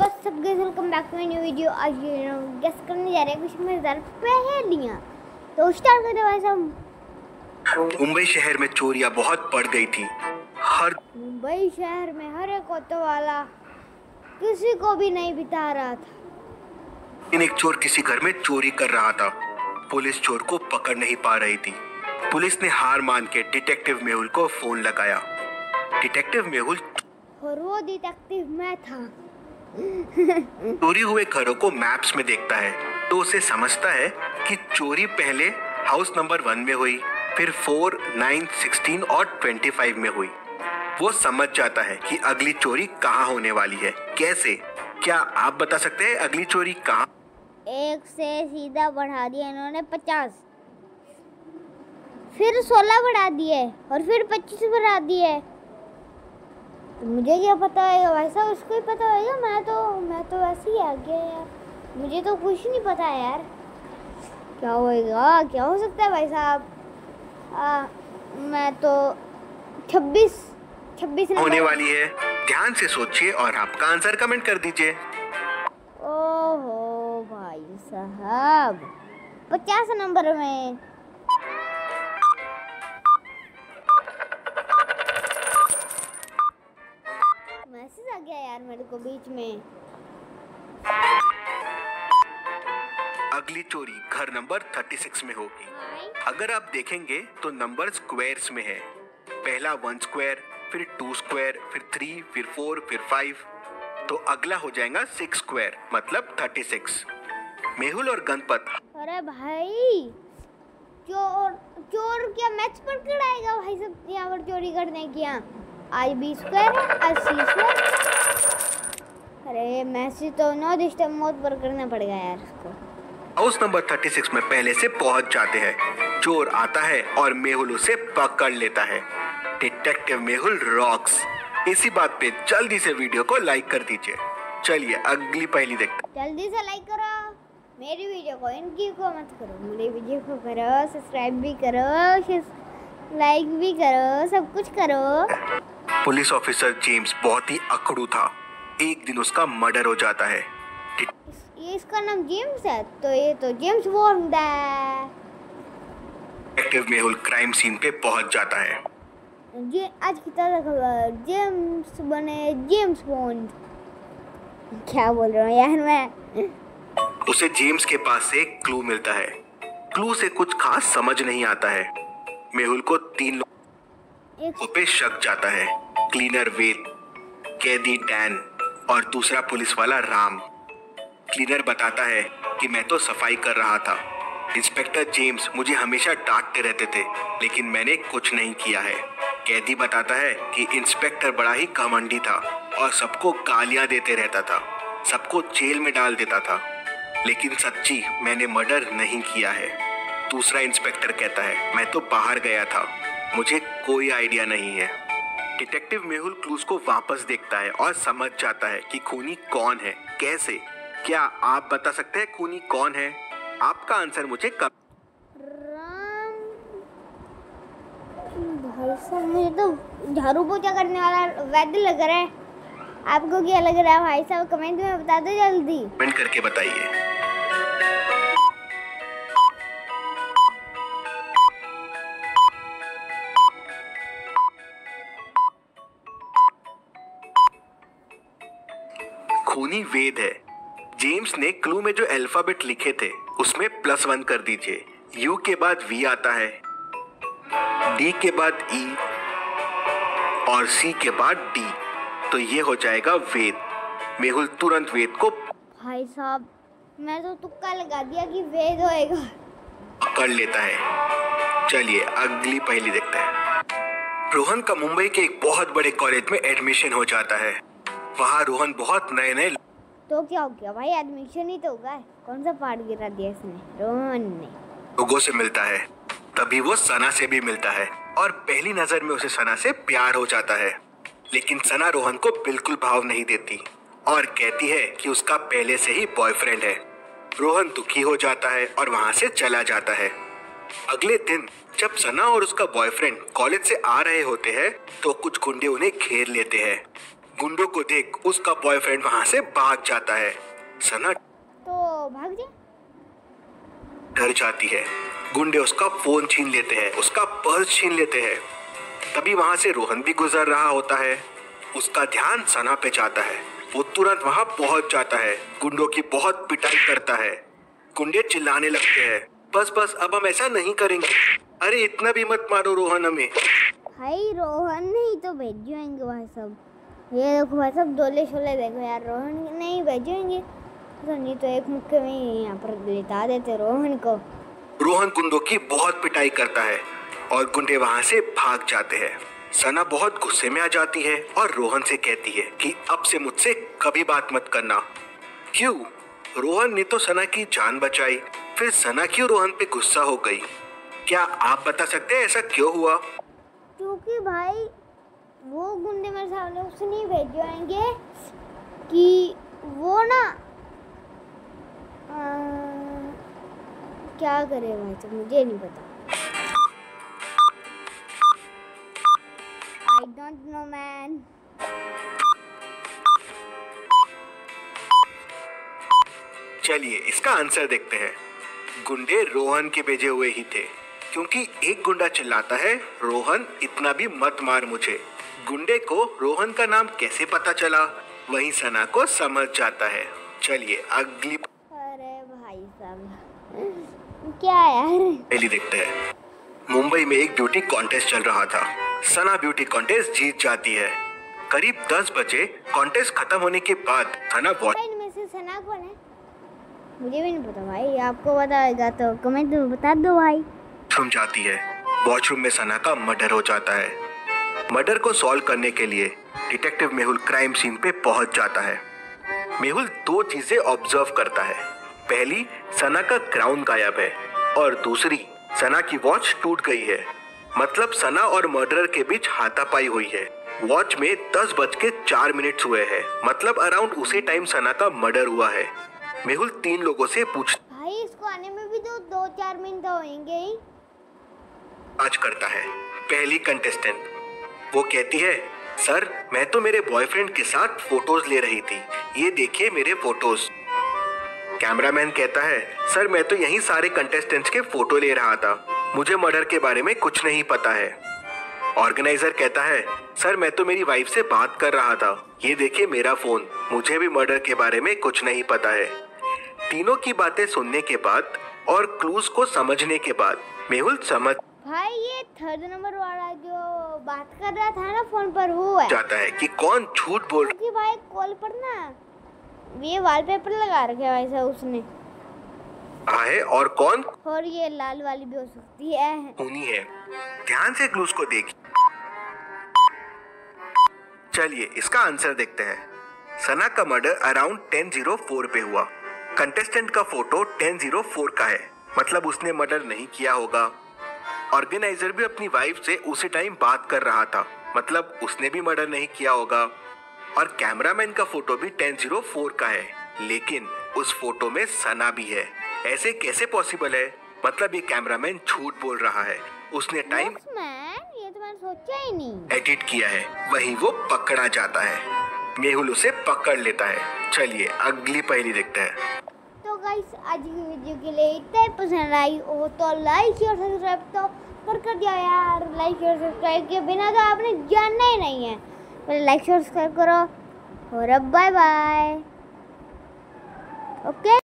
बस सब guys welcome back to my new video. आज गेस करने जा रहे हैं कुछ मजेदार पहेलियां। तो स्टार्ट करते हैं भाई साहब। मुंबई शहर में चोरियां बहुत बढ़ गई थी। मुंबई शहर में हर एक ऑटो वाला किसी को भी नहीं बिता रहा था। एक चोर किसी घर में चोरी कर रहा था। पुलिस चोर को पकड़ नहीं पा रही थी। पुलिस ने हार मान के डिटेक्टिव मेहुल को फोन लगाया। डिटेक्टिव मेहुल और वो डिटेक्टिव मैं था। चोरी हुए घरों को मैप्स में देखता है तो उसे समझता है कि चोरी पहले हाउस नंबर 1 में हुई, फिर 4, 9, 16 और 25 में हुई। वो समझ जाता है कि अगली चोरी कहाँ होने वाली है। कैसे? क्या आप बता सकते हैं अगली चोरी कहाँ? 1 से सीधा बढ़ा दिया इन्होंने 50, फिर 16 बढ़ा दिए और फिर 25 बढ़ा दिए। तो मुझे क्या पता है वैसा, उसको ही पता होगा। मैं तो वैसे ही आ गया यार, मुझे तो कुछ नहीं पता यार। क्या होएगा, क्या हो सकता है भाई साहब? मैं तो 26 होने वाली है। ध्यान से सोचिए और आपका आंसर कमेंट कर दीजिए। ओहो भाई साहब, 50 नंबर में। मैसेज आ गया यार मेरे को बीच में। अगली चोरी घर नंबर 36 में होगी। अगर आप देखेंगे तो नंबर स्क्वायर्स में है। पहला 1 स्क्वायर, फिर 2 स्क्वायर, फिर 3, फिर 4, फिर 5। तो अगला हो जाएगा 6 स्क्वायर, मतलब 36। मेहुल और गणपत। अरे भाई, चोर क्या मैच पर कराएगा भाई सब यहाँ पर चोरी करने की? आज 20 स्क्वायर, आज 30 स्क्वायर। अरे मैसेज तो नो डिस्टर्ब मोड पर करना पड़ेगा यार इसको। हाउस नंबर 36 में पहले से पहुंच जाते हैं। चोर आता है और मेहुल उसे पकड़ लेता है। Detective Mehul rocks. इसी बात पे जल्दी से वीडियो को लाइक कर दीजिए। चलिए अगली पहेली देखते हैं। जल्दी से लाइक करो मेरी वीडियो को, इनकी को मत करो। मेरी वीडियो को करो, सब्सक्राइब भी करो, लाइक भी करो, सब कुछ करो। पुलिस ऑफिसर जेम्स बहुत ही अकड़ू था। एक दिन उसका मर्डर हो जाता है। ये इसका नाम जेम्स है, तो ये तो जेम्स बॉन्ड है। डिटेक्टिव मेहुल क्राइम सीन पे पहुंच जाता है। ये आज की ताज़ा खबर, जेम्स बने जेम्स बॉन्ड। क्या बोल रहा हूँ यार मैं। उसे जेम्स के पास से एक क्लू मिलता है। क्लू से कुछ खास समझ नहीं आता है। मेहुल को 3 लोगों पे शक जाता है। क्लीनर वेद, कैदी डैन और दूसरा पुलिस वाला राम। क्लीनर बताता है कि मैं तो सफाई कर रहा था। इंस्पेक्टर जेम्स मुझे हमेशा डांटते रहते थे, लेकिन मैंने कुछ नहीं किया है। कैदी बताता है कि इंस्पेक्टर बड़ा ही घमंडी था और सबको गालियां देते रहता था, सबको जेल में डाल देता था, लेकिन सच्ची मैंने मर्डर नहीं किया है। दूसरा इंस्पेक्टर कहता है मैं तो बाहर गया था, मुझे कोई आइडिया नहीं है। डिटेक्टिव मेहुल क्लूज को वापस देखता है और समझ जाता है कि खूनी कौन है। कैसे? क्या आप बता सकते हैं खूनी कौन है? आपका आंसर मुझे कब? राम भाई साहब, मुझे तो झाड़ू पोछा करने वाला वैद्य लग रहा है। आपको क्या लग रहा है भाई साहब? कमेंट में बता दो जल्दी। कमेंट करके बताइए। खूनी वेद है। जेम्स ने क्लू में जो अल्फाबेट लिखे थे उसमें +1 कर दीजिए। यू के बाद वी आता है, डी के बाद ई और सी के बाद डी, तो ये हो जाएगा वेद। मेहुल तुरंत वेद को भाई साहब, मैं तो तुक्का लगा दिया कि वेद होएगा। पकड़ लेता है। चलिए अगली पहेली देखते हैं। रोहन का मुंबई के एक बहुत बड़े कॉलेज में एडमिशन हो जाता है। वहाँ रोहन बहुत नए तो क्या हो गया भाई? एडमिशन ही तो होगा। कौन सा पार्ट गिरा दिया इसने, रोहन ने? लोगों से मिलता है। तभी वो सना से भी मिलता है और पहली नजर में उसे सना से प्यार हो जाता है। लेकिन सना रोहन को बिल्कुल भाव नहीं देती और कहती है कि उसका पहले से ही बॉयफ्रेंड है। रोहन दुखी हो जाता है और वहां से चला जाता है। अगले दिन जब सना और उसका बॉयफ्रेंड कॉलेज से आ रहे होते हैं तो कुछ गुंडे उन्हें घेर लेते हैं। गुंडों को देख उसका बॉयफ्रेंड वहां से भाग जाता है। सना तो भाग जाए। डर जाती है। गुंडे उसका फोन छीन लेते हैं, उसका पर्स छीन लेते हैं। तभी वहां से रोहन भी गुजर रहा होता है। उसका ध्यान सना पे जाता है। वो तुरंत वहां पहुंच जाता है। गुंडों की बहुत पिटाई करता है। गुंडे चिल्लाने लगते हैं, बस बस अब हम ऐसा नहीं करेंगे। अरे इतना भी मत मारो रोहन हमें। भाई रोहन नहीं तो भेजेंगे भाई सब। ये देखो भाई सब डोले शोले देखो यार, रोहन नहीं भेजेंगे तो नहीं तो एक मुक्के में ही यहाँ पर लेटा देते रोहन को। रोहन गुंडों की बहुत पिटाई करता है और गुंडे वहां से भाग जाते हैं। सना बहुत गुस्से में आ जाती है और रोहन से कहती है कि अब से मुझसे कभी बात मत करना। क्यों? रोहन ने तो सना की जान बचाई, फिर सना क्यों रोहन पे गुस्सा हो गई? क्या आप बता सकते हैं ऐसा क्यों हुआ? क्योंकि भाई वो गुंडे मेरे सामने उससे नहीं भेजेंगे कि वो ना क्या करे भाई, तो मुझे नहीं पता। I don't know man. चलिए इसका आंसर देखते हैं। गुंडे रोहन के भेजे हुए ही थे, क्योंकि एक गुंडा चिल्लाता है, रोहन इतना भी मत मार मुझे। गुंडे को रोहन का नाम कैसे पता चला? वहीं सना को समझ जाता है। चलिए अगली अरे भाई साहब क्या यार, पहली देखते हैं। मुंबई में एक ब्यूटी कॉन्टेस्ट चल रहा था। सना ब्यूटी कॉन्टेस्ट जीत जाती है। करीब 10 बजे कॉन्टेस्ट खत्म होने के बाद सना में से सना कौन है मुझे भी नहीं पता भाई, आपको पता होगा तो कमेंट में बता दो भाई। वॉशरूम जाती है। वॉशरूम में सना का मर्डर हो जाता है। मर्डर को सॉल्व करने के लिए डिटेक्टिव मेहुल क्राइम सीन पे पहुंच जाता है। मेहुल 2 चीजें ऑब्जर्व करता है। पहली, सना का क्राउन गायब है और दूसरी, सना की वॉच टूट गई है। मतलब सना और मर्डरर के बीच हाथापाई हुई है। वॉच में 10:04 हुए हैं, मतलब अराउंड उसी टाइम सना का मर्डर हुआ है। मेहुल 3 लोगों से भाई इसको आने में भी तो 2-4 मिनट होंगे ही। आज करता है। पहली कंटेस्टेंट वो कहती है, सर मैं तो मेरे बॉयफ्रेंड के साथ फोटोज ले रही थी, ये देखिए मेरे फोटोज। कैमरामैन कहता है, सर मैं तो यहीं सारे कंटेस्टेंट्स के फोटो ले रहा था, मुझे मर्डर के बारे में कुछ नहीं पता है। ऑर्गेनाइजर कहता है, सर मैं तो मेरी वाइफ से बात कर रहा था, ये देखिए मेरा फोन, मुझे भी मर्डर के बारे में कुछ नहीं पता है। तीनों की बातें सुनने के बाद और क्लूज को समझने के बाद मेहुल समझ भाई ये 3rd नंबर वाला जो बात कर रहा था ना फोन पर, वो है जाता है कि कौन झूठ बोल रहा है। भाई कॉल पर ना ये वॉलपेपर लगा रखे है वैसा उसने है और कौन, और ये लाल वाली भी हो सकती है, खूनी है। ध्यान से क्लूज को देखिए। चलिए इसका आंसर देखते हैं। सना का मर्डर अराउंड 10:04 पे हुआ। कंटेस्टेंट का फोटो 10:04 का है, मतलब उसने मर्डर नहीं किया होगा। ऑर्गेनाइजर भी अपनी वाइफ से उसी टाइम बात कर रहा था, मतलब उसने भी मर्डर नहीं किया होगा। और कैमरामैन का फोटो भी 10:04 का है, लेकिन उस फोटो में सना भी है। ऐसे कैसे पॉसिबल है? मतलब ये कैमरामैन झूठ बोल रहा है, उसने टाइम ये तो मैंने सोचा ही नहीं एडिट किया है। वहीं वो पकड़ा जाता है। मेहुल उसे पकड़ लेता है। चलिए अगली पहेली देखते हैं। तो गाइस आज की वीडियो के लिए इतना ही। पसंद आई हो तो लाइक और सब्सक्राइब तो कर दिया यार। लाइक और सब्सक्राइब के बिना तो आपने जानना ही नहीं है। पहले लाइक और सब्सक्राइब करो और अब बाय बाय। ओके।